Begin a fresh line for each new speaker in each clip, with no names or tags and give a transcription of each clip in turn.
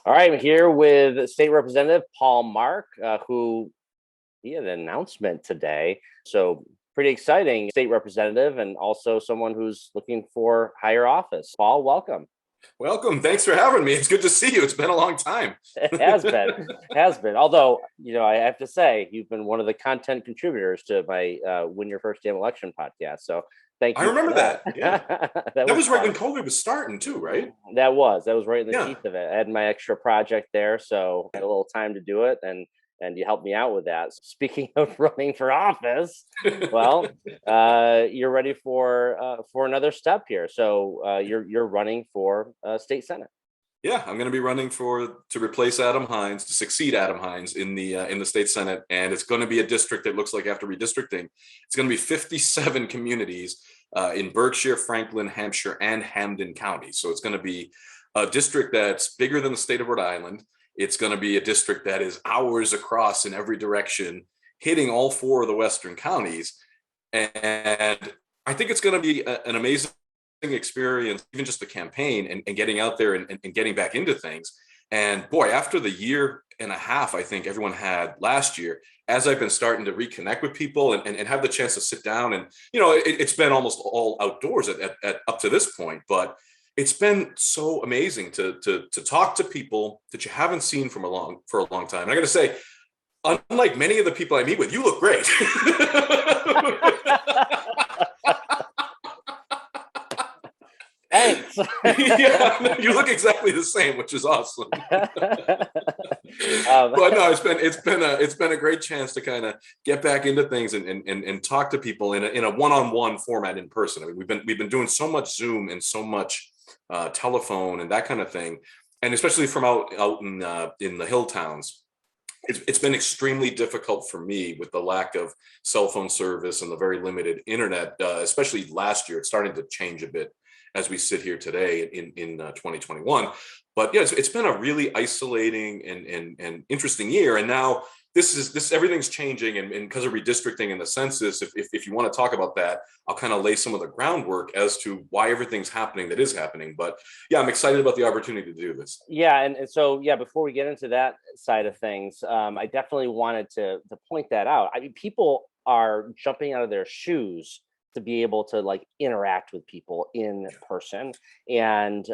All right, I'm here with State Representative Paul Mark, who he had an announcement today. So pretty exciting state representative and also someone who's looking for higher office. Paul, welcome.
Welcome. Thanks for having me. It's good to see you. It's been a long time.
It has been. Although, I have to say, you've been one of the content contributors to my Win Your First Damn Election podcast. So thank you.
I remember that. Yeah.
That
was right when COVID was starting too, right?
That was right in the teeth of it. I had my extra project there, so I had a little time to do it, and you helped me out with that. Speaking of running for office, well, you're ready for another step here. So you're running for state senate.
Yeah, I'm going to be running to replace Adam Hinds, to succeed Adam Hinds in the state senate, and it's going to be a district that looks like, after redistricting, it's going to be 57 communities in Berkshire, Franklin, Hampshire, and Hampden counties. So it's going to be a district that's bigger than the state of Rhode Island. It's going to be a district that is hours across in every direction, hitting all four of the western counties, and I think it's going to be an amazing experience, even just the campaign and getting out there and getting back into things. And boy, after the year and a half I think everyone had last year, as I've been starting to reconnect with people and have the chance to sit down, and it's been almost all outdoors at up to this point, but it's been so amazing to talk to people that you haven't seen for a long time. And I got to say, unlike many of the people I meet with, you look great.
Thanks.
Yeah, you look exactly the same, which is awesome. But no, it's been a great chance to kind of get back into things and talk to people in a one-on-one format in person. I mean, we've been doing so much Zoom and so much telephone and that kind of thing, and especially from out in the hill towns. It's been extremely difficult for me with the lack of cell phone service and the very limited internet, especially last year. It's starting to change a bit as we sit here today in 2021. But yes, it's been a really isolating and interesting year. And now this everything's changing, and because of redistricting and the census, if you want to talk about that, I'll kind of lay some of the groundwork as to why everything's happening that is happening. But yeah, I'm excited about the opportunity to do this.
Yeah, and so before we get into that side of things, I definitely wanted to point that out. I mean, people are jumping out of their shoes to be able to interact with people in person, and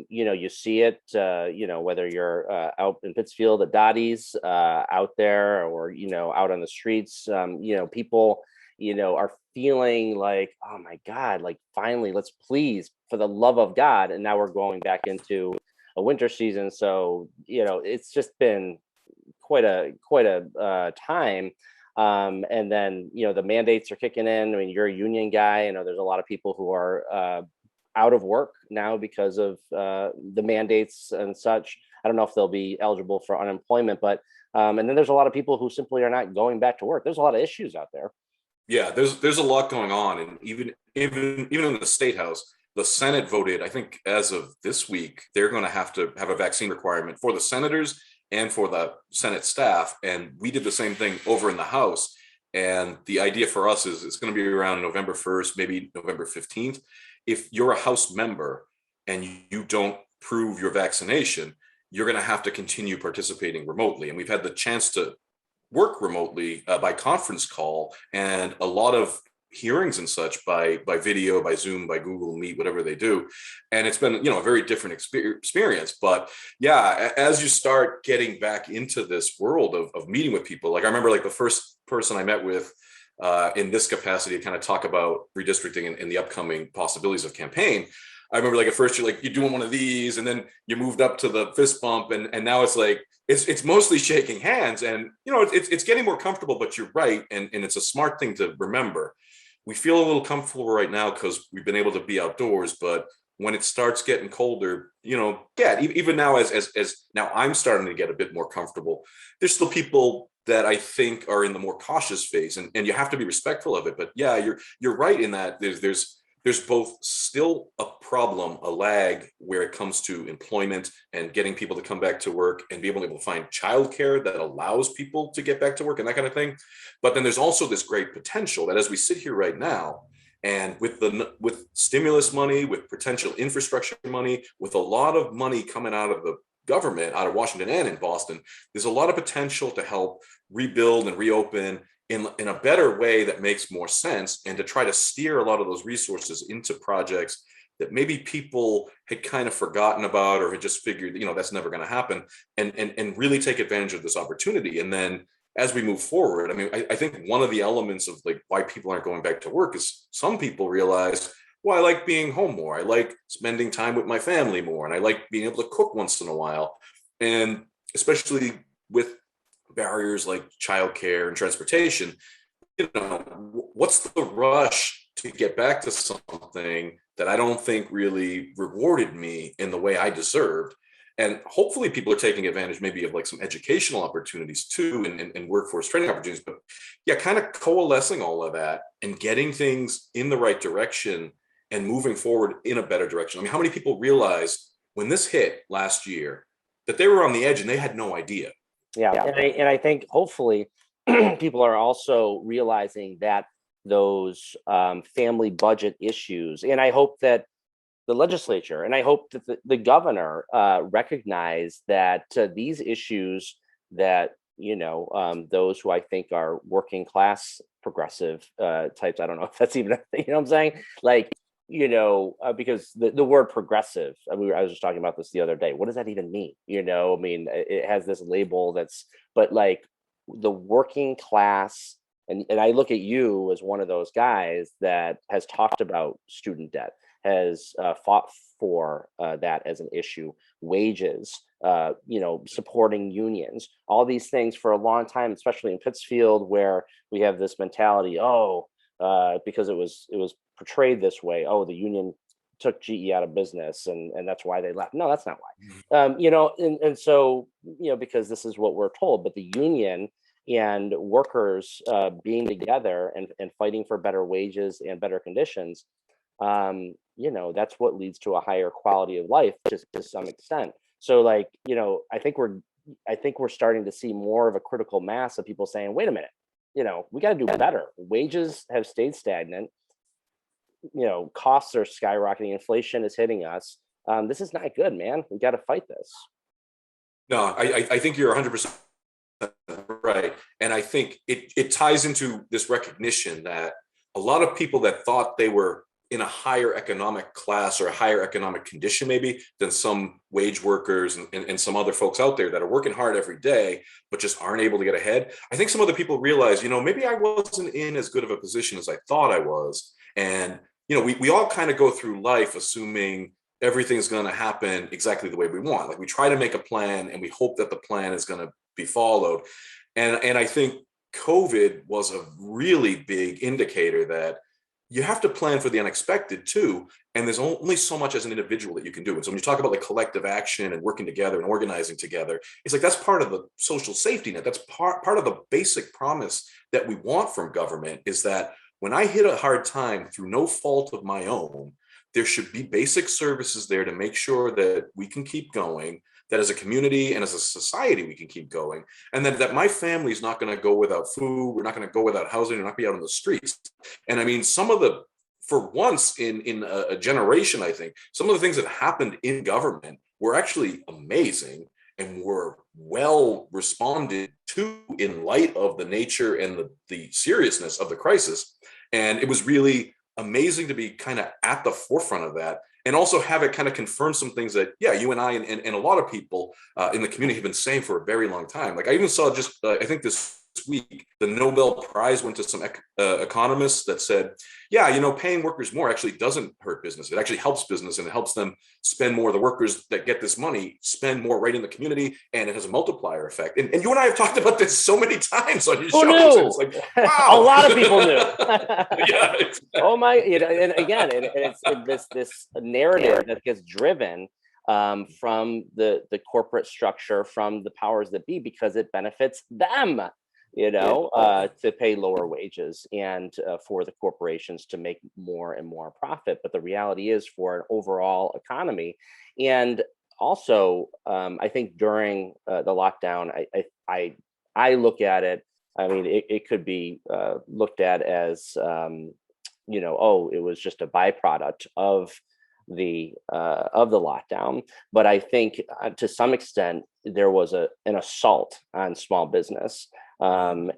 you see it whether you're out in Pittsfield at Dottie's, out there, or out on the streets, people are feeling like, oh my God, finally, let's please, for the love of God. And now we're going back into a winter season, so it's just been quite a time. And then, the mandates are kicking in. I mean, you're a union guy. I know there's a lot of people who are out of work now because of the mandates and such. I don't know if they'll be eligible for unemployment, but and then there's a lot of people who simply are not going back to work. There's a lot of issues out there.
Yeah, there's a lot going on. And even in the State House, the Senate voted, I think as of this week, they're going to have a vaccine requirement for the senators and for the Senate staff. And we did the same thing over in the House. And the idea for us is it's going to be around November 1st, maybe November 15th. If you're a House member and you don't prove your vaccination, you're going to have to continue participating remotely. And we've had the chance to work remotely by conference call, and a lot of hearings and such by video, by Zoom, by Google Meet, whatever they do. And it's been, a very different experience. But yeah, as you start getting back into this world of meeting with people, I remember the first person I met with in this capacity to kind of talk about redistricting and the upcoming possibilities of campaign. I remember at first you're doing one of these, and then you moved up to the fist bump, and now it's it's mostly shaking hands, and it's getting more comfortable. But you're right, and it's a smart thing to remember. We feel a little comfortable right now because we've been able to be outdoors, but when it starts getting colder, even now as now I'm starting to get a bit more comfortable, there's still people that I think are in the more cautious phase, and you have to be respectful of it. But yeah, you're right in that there's both still a problem, a lag where it comes to employment and getting people to come back to work and be able to find childcare that allows people to get back to work and that kind of thing. But then there's also this great potential that as we sit here right now, and with stimulus money, with potential infrastructure money, with a lot of money coming out of government out of Washington and in Boston, there's a lot of potential to help rebuild and reopen in a better way that makes more sense, and to try to steer a lot of those resources into projects that maybe people had kind of forgotten about or had just figured, that's never going to happen, and really take advantage of this opportunity. And then as we move forward, I mean, I think one of the elements of like why people aren't going back to work is some people realize, well, I like being home more. I like spending time with my family more. And I like being able to cook once in a while. And especially with barriers like childcare and transportation, what's the rush to get back to something that I don't think really rewarded me in the way I deserved? And hopefully people are taking advantage maybe of like some educational opportunities too, and workforce training opportunities. But yeah, kind of coalescing all of that and getting things in the right direction and moving forward in a better direction. I mean, how many people realized when this hit last year that they were on the edge and they had no idea?
Yeah. And I think hopefully people are also realizing that those family budget issues, and I hope that the legislature and I hope that the governor recognize that these issues that, those who I think are working class progressive types, I don't know if that's even, what I'm saying? Like, because the word progressive, I was just talking about this the other day. What does that even mean? I mean, it has this label but like the working class, and I look at you as one of those guys that has talked about student debt, has fought for that as an issue, wages, supporting unions, all these things for a long time, especially in Pittsfield, where we have this mentality, because it was portrayed this way, the union took GE out of business and that's why they left. No, that's not why. And so, because this is what we're told, but the union and workers being together and fighting for better wages and better conditions, that's what leads to a higher quality of life, just to some extent. So like, I think we're starting to see more of a critical mass of people saying, wait a minute, we got to do better. Wages have stayed stagnant. Costs are skyrocketing. Inflation is hitting us. This is not good, man. We got to fight this.
No, I think you're 100% right. And I think it ties into this recognition that a lot of people that thought they were in a higher economic class or a higher economic condition maybe than some wage workers and some other folks out there that are working hard every day but just aren't able to get ahead. I think some other people realize, maybe I wasn't in as good of a position as I thought I was. And we all kind of go through life assuming everything's going to happen exactly the way we want. Like we try to make a plan and we hope that the plan is going to be followed. And I think COVID was a really big indicator that you have to plan for the unexpected too. And there's only so much as an individual that you can do. And so when you talk about like collective action and working together and organizing together, it's like that's part of the social safety net. That's part of the basic promise that we want from government, is that when I hit a hard time through no fault of my own, there should be basic services there to make sure that we can keep going, that as a community and as a society we can keep going, and that my family is not going to go without food, we're not going to go without housing, we're not going to be out on the streets. And I mean, for once in a generation, I think some of the things that happened in government were actually amazing and were well responded to in light of the nature and the seriousness of the crisis. And it was really amazing to be kind of at the forefront of that, and also have it kind of confirm some things that, you and I and a lot of people in the community have been saying for a very long time. Like I even saw I think this week, the Nobel Prize went to some economists that said, paying workers more actually doesn't hurt business. It actually helps business, and it helps them spend more. The workers that get this money spend more right in the community, and it has a multiplier effect. And you and I have talked about this so many times on your show. It's like, wow.
A lot of people knew.
Yeah, exactly.
Oh my, and again, it's this narrative that gets driven from the corporate structure, from the powers that be, because it benefits them. To pay lower wages and for the corporations to make more and more profit. But the reality is, for an overall economy, and also I think during the lockdown, I look at it. I mean, it could be looked at as, it was just a byproduct of the lockdown. But I think to some extent there was an assault on small business, and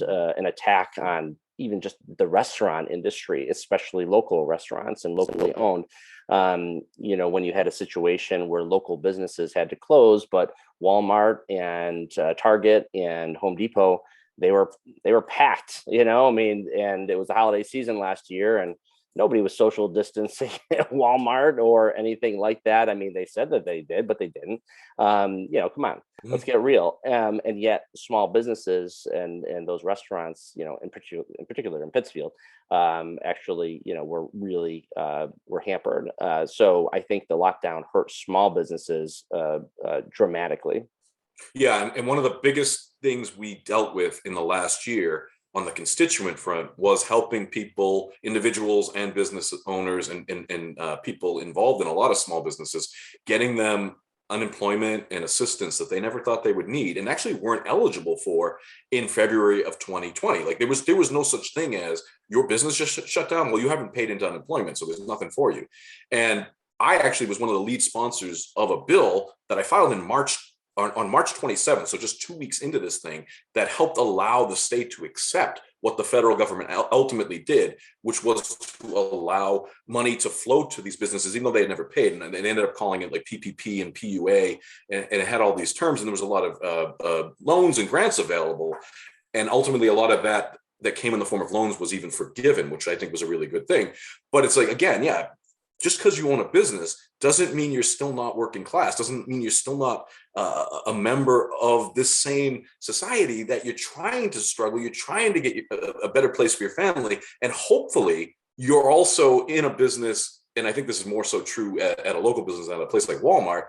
an attack on even just the restaurant industry, especially local restaurants and locally owned. When you had a situation where local businesses had to close, but Walmart and Target and Home Depot, they were packed, and it was the holiday season last year, and nobody was social distancing at Walmart or anything like that. I mean, they said that they did, but they didn't. Come on, let's get real. And yet, small businesses and those restaurants, in particular in Pittsfield, actually, were really were hampered. So I think the lockdown hurt small businesses dramatically.
Yeah, and one of the biggest things we dealt with in the last year on the constituent front was helping people, individuals and business owners and people involved in a lot of small businesses, getting them unemployment and assistance that they never thought they would need and actually weren't eligible for in February of 2020. Like there was no such thing as your business just shut down. Well, you haven't paid into unemployment, so there's nothing for you. And I actually was one of the lead sponsors of a bill that I filed in March on March 27th, so just 2 weeks into this thing, that helped allow the state to accept what the federal government ultimately did, which was to allow money to flow to these businesses, even though they had never paid. And they ended up calling it like PPP and PUA, and it had all these terms, and there was a lot of loans and grants available. And ultimately, a lot of that came in the form of loans was even forgiven, which I think was a really good thing. But it's like, again, yeah, just because you own a business doesn't mean you're still not working class, doesn't mean you're still not a member of this same society that you're trying to struggle, you're trying to get a better place for your family. And hopefully you're also in a business, and I think this is more so true at a local business than at a place like Walmart.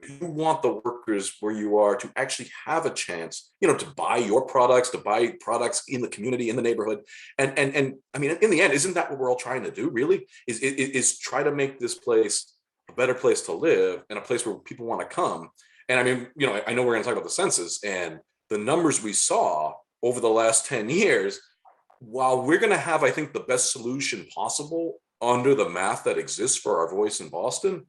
You want the workers where you are to actually have a chance, to buy your products, to buy products in the community, in the neighborhood. And I mean, in the end, isn't that what we're all trying to do, really? Is try to make this place a better place to live and a place where people want to come. And I mean, I know we're going to talk about the census and the numbers we saw over the last 10 years. While we're going to have, I think, the best solution possible under the math that exists for our voice in Boston,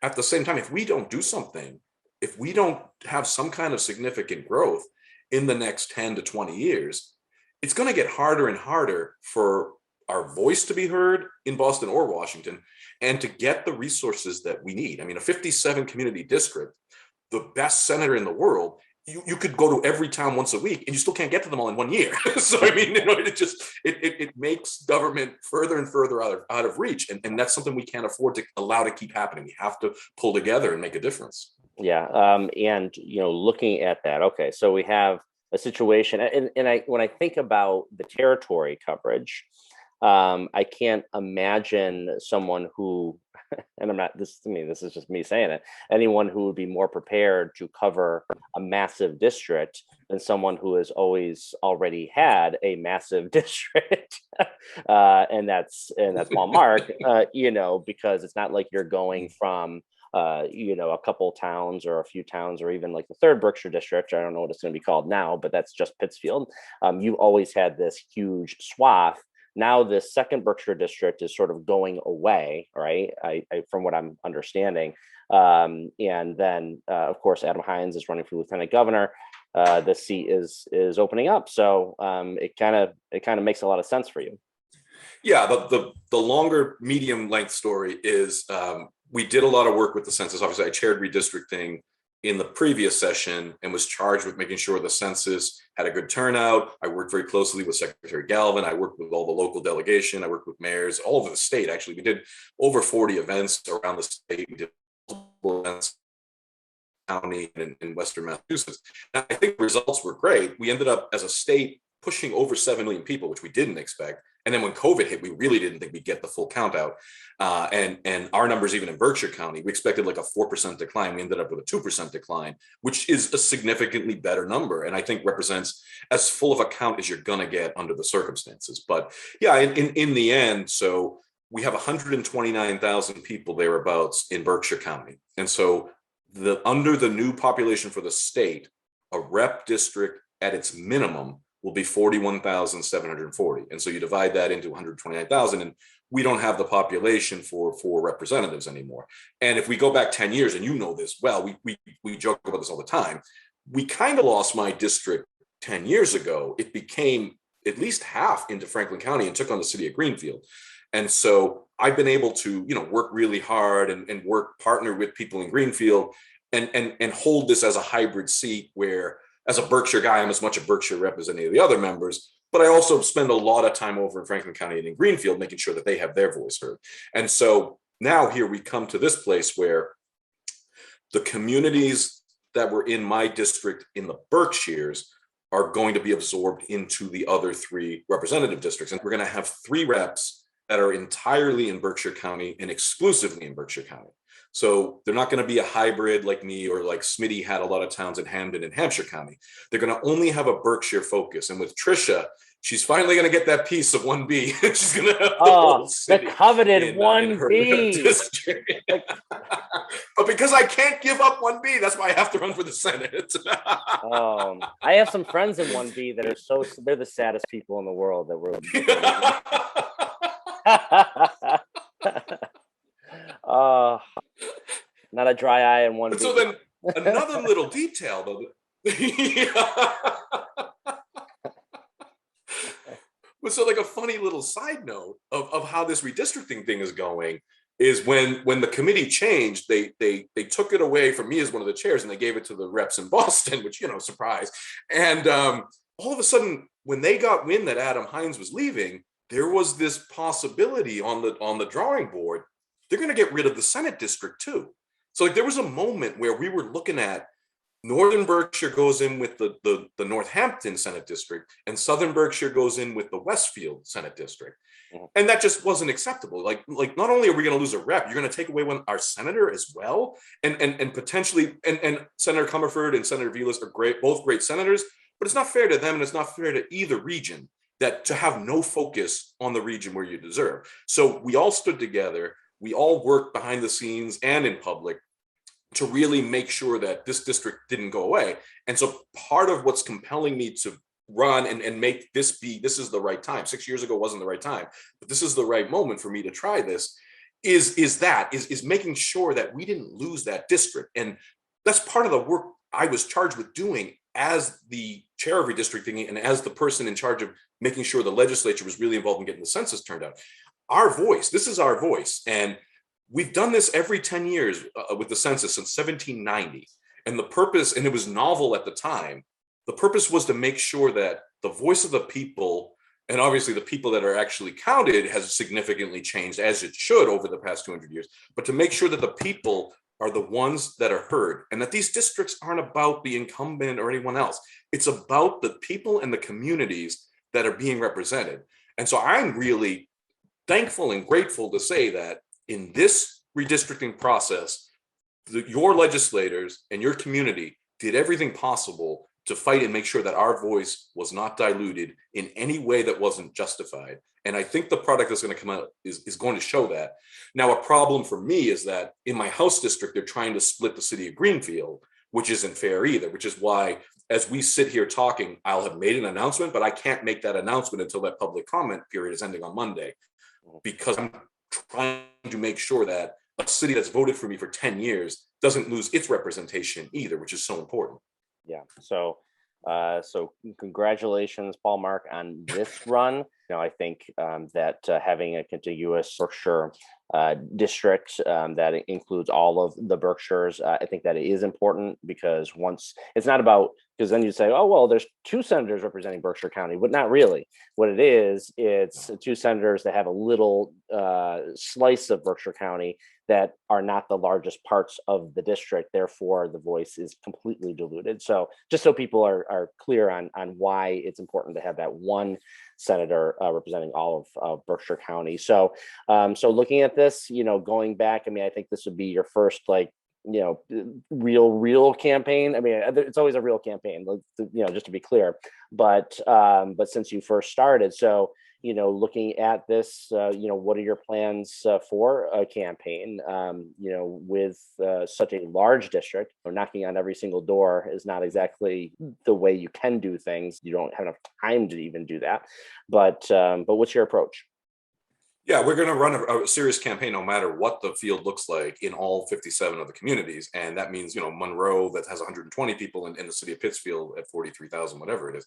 at the same time, if we don't do something, if we don't have some kind of significant growth in the next 10 to 20 years, it's going to get harder and harder for our voice to be heard in Boston or Washington and to get the resources that we need. I mean, a 57 community district, the best senator in the world, you could go to every town once a week and you still can't get to them all in 1 year. So, I mean, it makes government further and further out of reach. And that's something we can't afford to allow to keep happening. We have to pull together and make a difference.
Yeah. And, looking at that, okay, so we have a situation, and when I think about the territory coverage, I can't imagine someone who, and this is just me saying it, anyone who would be more prepared to cover a massive district than someone who has already had a massive district. And that's Walmart, because it's not like you're going from a couple towns or a few towns, or even like the third Berkshire district. I don't know what it's going to be called now, but that's just Pittsfield. You've always had this huge swath. Now this second Berkshire district is sort of going away, right? I from what I'm understanding. And then, of course, Adam Hinds is running for lieutenant governor. The seat is opening up, so it kind of makes a lot of sense for you.
Yeah, the longer medium length story is we did a lot of work with the census. Obviously, I chaired redistricting in the previous session and was charged with making sure the census had a good turnout. I worked very closely with Secretary Galvin. I worked with all the local delegation. I worked with mayors all over the state. Actually, we did over 40 events around the state. We did multiple events county and in Western Massachusetts. And I think the results were great. We ended up as a state pushing over 7 million people, which we didn't expect. And then when COVID hit, we really didn't think we'd get the full count out. And our numbers, even in Berkshire County, we expected like a 4% decline. We ended up with a 2% decline, which is a significantly better number. And I think represents as full of a count as you're going to get under the circumstances. But yeah, in the end, so we have 129,000 people thereabouts in Berkshire County. And so under the new population for the state, a rep district at its minimum will be 41,740. And so you divide that into 129,000, and we don't have the population for representatives anymore. And if we go back 10 years, and you know this well, we joke about this all the time, we kind of lost my district 10 years ago. It became at least half into Franklin County and took on the city of Greenfield. And so I've been able to, work really hard and partner with people in Greenfield and hold this as a hybrid seat where, as a Berkshire guy, I'm as much a Berkshire rep as any of the other members, but I also spend a lot of time over in Franklin County and in Greenfield, making sure that they have their voice heard. And so now here we come to this place where the communities that were in my district in the Berkshires are going to be absorbed into the other 3 representative districts. And we're going to have 3 reps that are entirely in Berkshire County and exclusively in Berkshire County. So they're not going to be a hybrid like me or like Smitty had a lot of towns in Hamden and Hampshire County. They're going to only have a Berkshire focus. And with Tricia, she's finally going to get that piece of 1B. She's going to have the whole city
the coveted
in
1B.
But because I can't give up 1B, that's why I have to run for the Senate.
I have some friends in 1B that are they're the saddest people in the world that were. Not a dry eye in 1B.
So then another little detail though. So like a funny little side note of how this redistricting thing is going is when the committee changed, they took it away from me as one of the chairs and they gave it to the reps in Boston, which, surprise. And all of a sudden, when they got wind that Adam Hinds was leaving, there was this possibility on the drawing board, they're going to get rid of the Senate district too. So like there was a moment where we were looking at Northern Berkshire goes in with the Northampton Senate District, and Southern Berkshire goes in with the Westfield Senate District. And that just wasn't acceptable. Like not only are we going to lose a rep, you're going to take away our senator as well, and potentially, and Senator Comerford and Senator Vilas are both great senators, but it's not fair to them, and it's not fair to either region to have no focus on the region where you deserve. So we all stood together, we all worked behind the scenes and in public to really make sure that this district didn't go away. And so part of what's compelling me to run and make this is the right time. 6 years ago wasn't the right time, but this is the right moment for me to try this, is making sure that we didn't lose that district. And that's part of the work I was charged with doing as the chair of redistricting and as the person in charge of making sure the legislature was really involved in getting the census turned out. Our voice, this is our voice. And we've done this every 10 years with the census since 1790. And the purpose, and it was novel at the time, the purpose was to make sure that the voice of the people, and obviously the people that are actually counted, has significantly changed, as it should over the past 200 years, but to make sure that the people are the ones that are heard, and that these districts aren't about the incumbent or anyone else. It's about the people and the communities that are being represented. And so I'm really thankful and grateful to say that in this redistricting process, your legislators and your community did everything possible to fight and make sure that our voice was not diluted in any way that wasn't justified. And I think the product that's going to come out is going to show that. Now, a problem for me is that in my House district, they're trying to split the city of Greenfield, which isn't fair either, which is why, as we sit here talking, I'll have made an announcement, but I can't make that announcement until that public comment period is ending on Monday, because I'm trying to make sure that a city that's voted for me for 10 years doesn't lose its representation either, which is so important.
Yeah. So congratulations, Paul Mark, on this run. I think that having a contiguous Berkshire district that includes all of the Berkshires, I think that it is important, because once it's not about, because then you say, oh, well, there's 2 senators representing Berkshire County, but not really. What it is, it's 2 senators that have a little slice of Berkshire County that are not the largest parts of the district. Therefore, the voice is completely diluted. So just so people are clear on why it's important to have that one senator representing all of Berkshire County. So looking at this, going back, I mean, I think this would be your first real campaign. I mean, it's always a real campaign, just to be clear. But since you first started, so looking at this, what are your plans for a campaign? With such a large district, or knocking on every single door is not exactly the way you can do things. You don't have enough time to even do that. But what's your approach?
Yeah, we're going to run a serious campaign no matter what the field looks like in all 57 of the communities. And that means, Monroe that has 120 people in the city of Pittsfield at 43,000, whatever it is.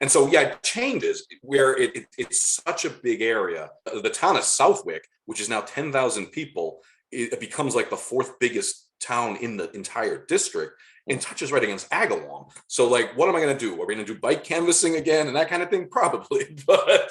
And so, yeah, it changes where it's such a big area. The town of Southwick, which is now 10,000 people, it becomes like the fourth biggest town in the entire district and touches right against Agawam. So like, what am I going to do? Are we going to do bike canvassing again and that kind of thing? Probably. But,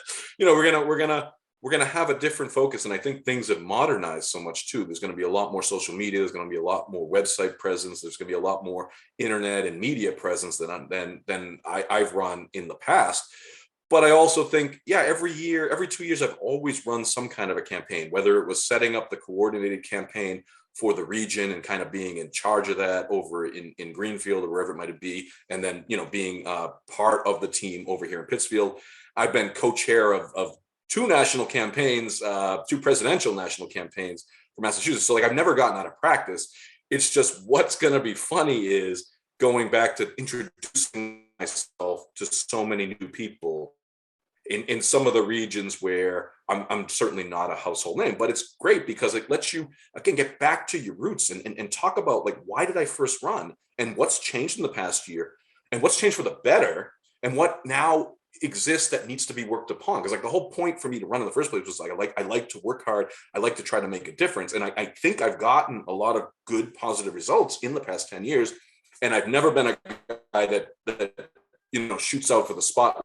we're going to have a different focus. And I think things have modernized so much too. There's going to be a lot more social media. There's going to be a lot more website presence. There's going to be a lot more internet and media presence than I've run in the past. But I also think, yeah, every 2 years, I've always run some kind of a campaign, whether it was setting up the coordinated campaign for the region and kind of being in charge of that over in Greenfield or wherever it might be. And then, being part of the team over here in Pittsfield. I've been co-chair of two national campaigns, two presidential national campaigns for Massachusetts. So like, I've never gotten out of practice. It's just what's going to be funny is going back to introducing myself to so many new people in some of the regions where I'm certainly not a household name, but it's great because it lets you, again, get back to your roots and talk about like, why did I first run and what's changed in the past year and what's changed for the better and what now exists that needs to be worked upon. Because like the whole point for me to run in the first place was like, I like to work hard. I like to try to make a difference. And I think I've gotten a lot of good, positive results in the past 10 years. And I've never been a guy that shoots out for the spotlight.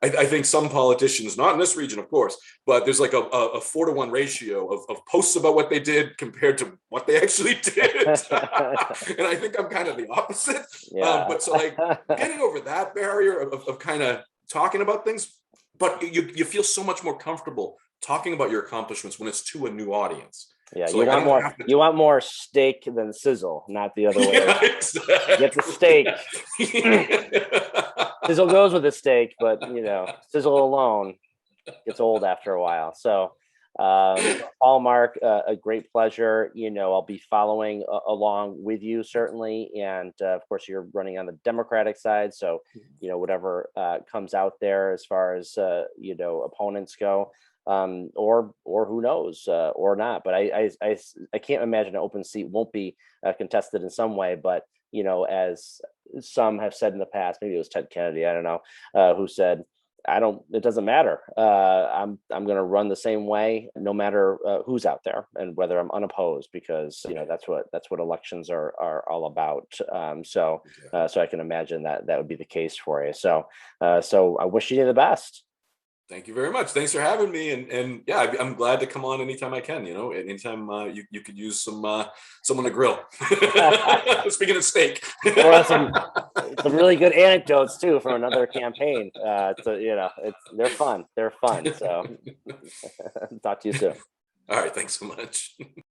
I think some politicians, not in this region, of course, but there's like a 4-to-1 ratio of posts about what they did compared to what they actually did. And I think I'm kind of the opposite.
Yeah.
But so like getting over that barrier of kind of talking about things, but you feel so much more comfortable talking about your accomplishments when it's to a new audience.
Yeah,
so
you want more steak than sizzle, not the other way around.
Exactly.
Get the steak. Sizzle goes with the steak, but sizzle alone gets old after a while. So, Paul, Mark, a great pleasure. I'll be following along with you certainly, and of course, you're running on the Democratic side, so whatever comes out there as far as opponents go. Or who knows, or not. But I can't imagine an open seat won't be contested in some way. But as some have said in the past, maybe it was Ted Kennedy, I don't know, who said, it doesn't matter. I'm going to run the same way, no matter who's out there and whether I'm unopposed, because that's what elections are all about. So I can imagine that would be the case for you. So I wish you the best.
Thank you very much. Thanks for having me. And yeah, I'm glad to come on anytime I can. Anytime you could use someone to grill. Speaking of steak.
Or some really good anecdotes too from another campaign. They're fun. So talk to you soon.
All right. Thanks so much.